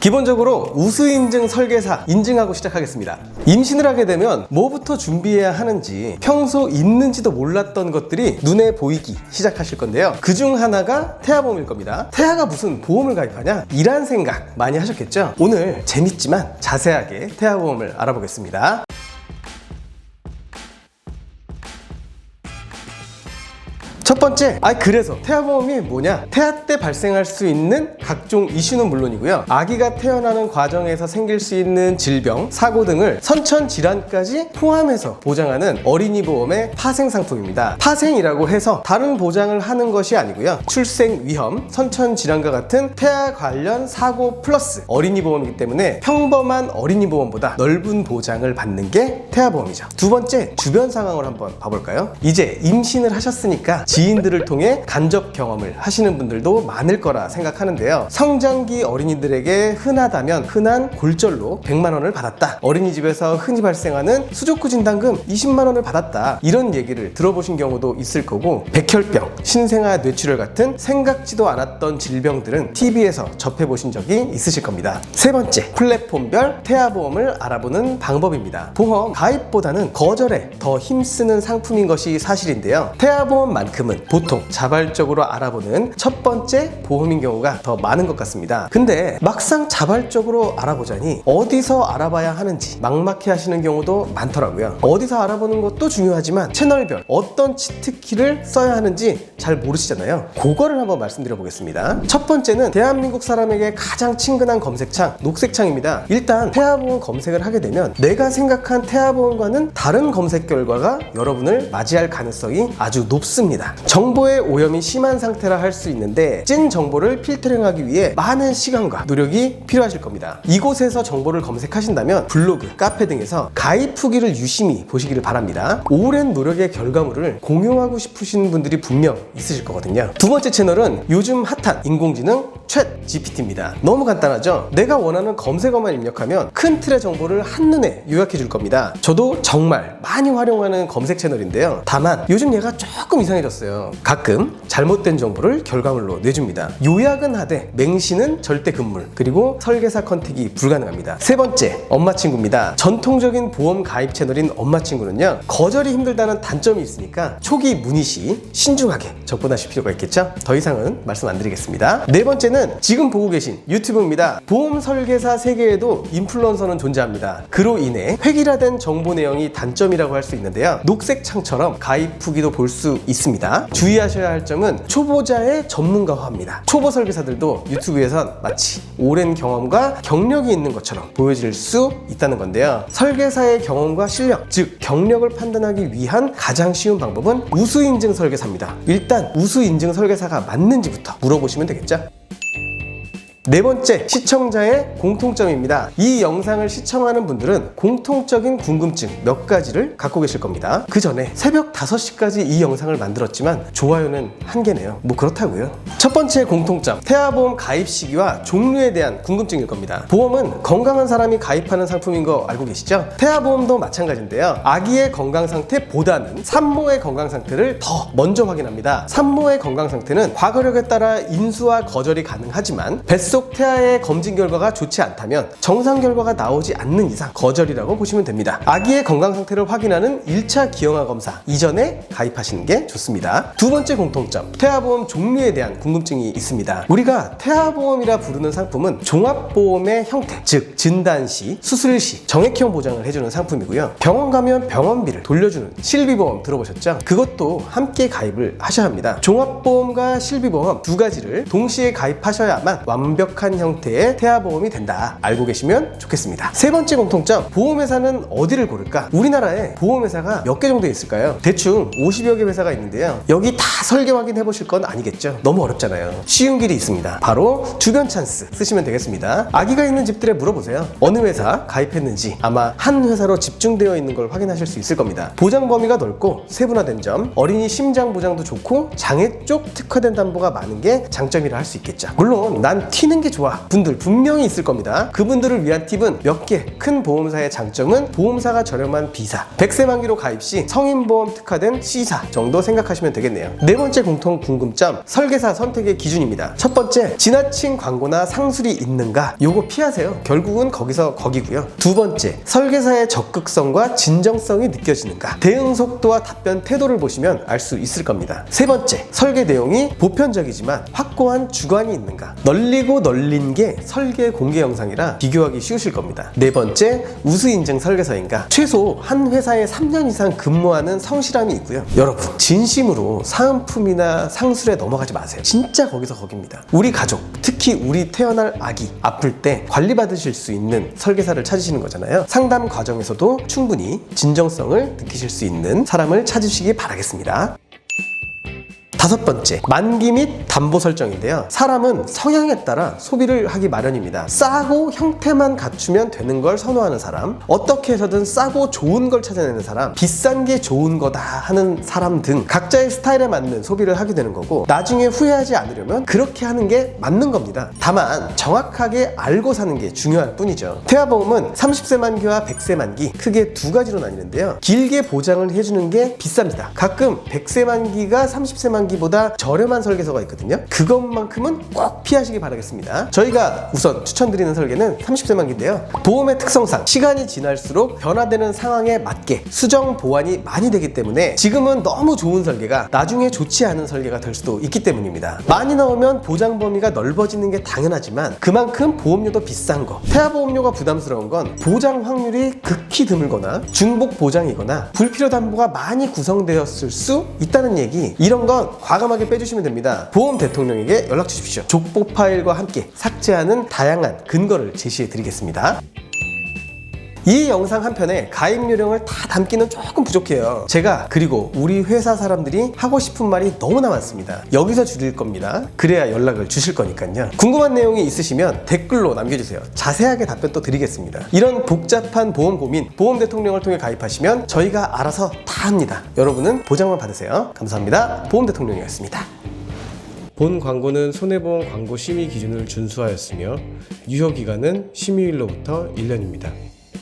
기본적으로 우수인증 설계사 인증하고 시작하겠습니다. 임신을 하게 되면 뭐부터 준비해야 하는지 평소 있는지도 몰랐던 것들이 눈에 보이기 시작하실 건데요. 그중 하나가 태아보험일 겁니다. 태아가 무슨 보험을 가입하냐? 이란 생각 많이 하셨겠죠? 오늘 재밌지만 자세하게 태아보험을 알아보겠습니다. 첫 번째, 그래서 태아보험이 뭐냐? 태아 때 발생할 수 있는 각종 이슈는 물론이고요. 아기가 태어나는 과정에서 생길 수 있는 질병, 사고 등을 선천질환까지 포함해서 보장하는 어린이 보험의 파생 상품입니다. 파생이라고 해서 다른 보장을 하는 것이 아니고요. 출생 위험, 선천질환과 같은 태아 관련 사고 플러스 어린이 보험이기 때문에 평범한 어린이 보험보다 넓은 보장을 받는 게 태아보험이죠. 두 번째, 주변 상황을 한번 봐볼까요? 이제 임신을 하셨으니까 지인들을 통해 간접 경험을 하시는 분들도 많을 거라 생각하는데요. 성장기 어린이들에게 흔하다면 흔한 골절로 100만 원을 받았다. 어린이집에서 흔히 발생하는 수족구 진단금 20만 원을 받았다. 이런 얘기를 들어보신 경우도 있을 거고, 백혈병, 신생아 뇌출혈 같은 생각지도 않았던 질병들은 TV에서 접해보신 적이 있으실 겁니다. 세 번째, 플랫폼별 태아보험을 알아보는 방법입니다. 보험 가입보다는 거절에 더 힘쓰는 상품인 것이 사실인데요. 태아보험만큼은 보통 자발적으로 알아보는 첫 번째 보험인 경우가 더 많은 것 같습니다. 근데 막상 자발적으로 알아보자니 어디서 알아봐야 하는지 막막해 하시는 경우도 많더라고요. 어디서 알아보는 것도 중요하지만 채널별 어떤 치트키를 써야 하는지 잘 모르시잖아요. 그거를 한번 말씀드려 보겠습니다. 첫 번째는 대한민국 사람에게 가장 친근한 검색창, 녹색창입니다. 일단 태아보험 검색을 하게 되면 내가 생각한 태아보험과는 다른 검색 결과가 여러분을 맞이할 가능성이 아주 높습니다. 정보의 오염이 심한 상태라 할 수 있는데 찐 정보를 필터링하기 위해 많은 시간과 노력이 필요하실 겁니다. 이곳에서 정보를 검색하신다면 블로그, 카페 등에서 가입 후기를 유심히 보시기를 바랍니다. 오랜 노력의 결과물을 공유하고 싶으신 분들이 분명 있으실 거거든요. 두 번째 채널은 요즘 핫한 인공지능 챗 GPT입니다. 너무 간단하죠? 내가 원하는 검색어만 입력하면 큰 틀의 정보를 한눈에 요약해 줄 겁니다. 저도 정말 많이 활용하는 검색 채널인데요. 다만 요즘 얘가 조금 이상해졌어요. 가끔 잘못된 정보를 결과물로 내줍니다. 요약은 하되 맹신은 절대 금물, 그리고 설계사 컨택이 불가능합니다. 세 번째, 엄마친구입니다. 전통적인 보험 가입 채널인 엄마친구는요, 거절이 힘들다는 단점이 있으니까 초기 문의 시 신중하게 접근하실 필요가 있겠죠? 더 이상은 말씀 안 드리겠습니다. 네 번째는 지금 보고 계신 유튜브입니다. 보험 설계사 세계에도 인플루언서는 존재합니다. 그로 인해 획일화된 정보 내용이 단점이라고 할 수 있는데요. 녹색 창처럼 가입 후기도 볼 수 있습니다. 주의하셔야 할 점은 초보자의 전문가화입니다. 초보 설계사들도 유튜브에선 마치 오랜 경험과 경력이 있는 것처럼 보여질 수 있다는 건데요. 설계사의 경험과 실력, 즉 경력을 판단하기 위한 가장 쉬운 방법은 우수인증 설계사입니다. 일단 우수인증 설계사가 맞는지부터 물어보시면 되겠죠? 네 번째, 시청자의 공통점입니다. 이 영상을 시청하는 분들은 공통적인 궁금증 몇 가지를 갖고 계실 겁니다. 그 전에 새벽 5시까지 이 영상을 만들었지만 좋아요는 한 개네요. 뭐 그렇다고요. 첫 번째 공통점, 태아보험 가입 시기와 종류에 대한 궁금증일 겁니다. 보험은 건강한 사람이 가입하는 상품인 거 알고 계시죠? 태아보험도 마찬가지인데요. 아기의 건강 상태보다는 산모의 건강 상태를 더 먼저 확인합니다. 산모의 건강 상태는 과거력에 따라 인수와 거절이 가능하지만 뱃속 태아의 검진 결과가 좋지 않다면 정상 결과가 나오지 않는 이상 거절이라고 보시면 됩니다. 아기의 건강 상태를 확인하는 1차 기형아 검사 이전에 가입하시는 게 좋습니다. 두 번째 공통점, 태아보험 종류에 대한 궁금증이 있습니다. 우리가 태아보험이라 부르는 상품은 종합보험의 형태, 즉 진단 시, 수술 시 정액형 보장을 해주는 상품이고요. 병원 가면 병원비를 돌려주는 실비보험 들어보셨죠? 그것도 함께 가입을 하셔야 합니다. 종합보험과 실비보험 두 가지를 동시에 가입하셔야만 완벽한 형태의 태아보험이 된다. 알고 계시면 좋겠습니다. 세 번째 공통점, 보험회사는 어디를 고를까? 우리나라에 보험회사가 몇 개 정도 있을까요? 대충 50여 개 회사가 있는데요. 여기 다 설계 확인해 보실 건 아니겠죠? 너무 어렵잖아요. 쉬운 길이 있습니다. 바로 주변 찬스 쓰시면 되겠습니다. 아기가 있는 집들에 물어보세요. 어느 회사 가입했는지 아마 한 회사로 집중되어 있는 걸 확인하실 수 있을 겁니다. 보장 범위가 넓고 세분화된 점, 어린이 심장 보장도 좋고 장애 쪽 특화된 담보가 많은 게 장점이라 할 수 있겠죠. 물론 난 튀는 있는 게 좋아 분들 분명히 있을 겁니다. 그분들을 위한 팁은 몇 개. 큰 보험사의 장점은 보험사가 저렴한 B사, 100세 만기로 가입 시 성인보험 특화된 C사 정도 생각하시면 되겠네요. 네 번째 공통 궁금점, 설계사 선택의 기준입니다. 첫 번째, 지나친 광고나 상술이 있는가? 요거 피하세요. 결국은 거기서 거기고요. 두 번째, 설계사의 적극성과 진정성이 느껴지는가? 대응 속도와 답변 태도를 보시면 알 수 있을 겁니다. 세 번째, 설계 내용이 보편적이지만 확고한 주관이 있는가? 널리고 널린 게 설계 공개 영상이라 비교하기 쉬우실 겁니다. 네 번째, 우수 인증 설계사인가? 최소 한 회사에 3년 이상 근무하는 성실함이 있고요. 여러분, 진심으로 사은품이나 상술에 넘어가지 마세요. 진짜 거기서 거깁니다. 우리 가족, 특히 우리 태어날 아기 아플 때 관리받으실 수 있는 설계사를 찾으시는 거잖아요. 상담 과정에서도 충분히 진정성을 느끼실 수 있는 사람을 찾으시기 바라겠습니다. 다섯 번째, 만기 및 담보 설정인데요. 사람은 성향에 따라 소비를 하기 마련입니다. 싸고 형태만 갖추면 되는 걸 선호하는 사람, 어떻게 해서든 싸고 좋은 걸 찾아내는 사람, 비싼 게 좋은 거다 하는 사람 등 각자의 스타일에 맞는 소비를 하게 되는 거고, 나중에 후회하지 않으려면 그렇게 하는 게 맞는 겁니다. 다만 정확하게 알고 사는 게 중요할 뿐이죠. 태아보험은 30세 만기와 100세 만기 크게 두 가지로 나뉘는데요. 길게 보장을 해주는 게 비쌉니다. 가끔 100세 만기가 30세 만기보다 저렴한 설계서가 있거든요. 그것만큼은 꼭 피하시기 바라겠습니다. 저희가 우선 추천드리는 설계는 30세 만기인데요. 보험의 특성상 시간이 지날수록 변화되는 상황에 맞게 수정 보완이 많이 되기 때문에 지금은 너무 좋은 설계가 나중에 좋지 않은 설계가 될 수도 있기 때문입니다. 많이 나오면 보장 범위가 넓어지는 게 당연하지만 그만큼 보험료도 비싼 거, 태아보험료가 부담스러운 건 보장 확률이 극히 드물거나 중복 보장이거나 불필요 담보가 많이 구성되었을 수 있다는 얘기, 이런 건 과감하게 빼주시면 됩니다. 보험 대통령에게 연락 주십시오. 족보 파일과 함께 삭제하는 다양한 근거를 제시해 드리겠습니다. 이 영상 한편에 가입 요령을 다 담기는 조금 부족해요. 제가 그리고 우리 회사 사람들이 하고 싶은 말이 너무나 많습니다. 여기서 줄일 겁니다. 그래야 연락을 주실 거니까요. 궁금한 내용이 있으시면 댓글로 남겨주세요. 자세하게 답변 또 드리겠습니다. 이런 복잡한 보험 고민, 보험 대통령을 통해 가입하시면 저희가 알아서 다 합니다. 여러분은 보장만 받으세요. 감사합니다. 보험 대통령이었습니다. 본 광고는 손해보험 광고 심의 기준을 준수하였으며 유효기간은 심의일로부터 1년입니다.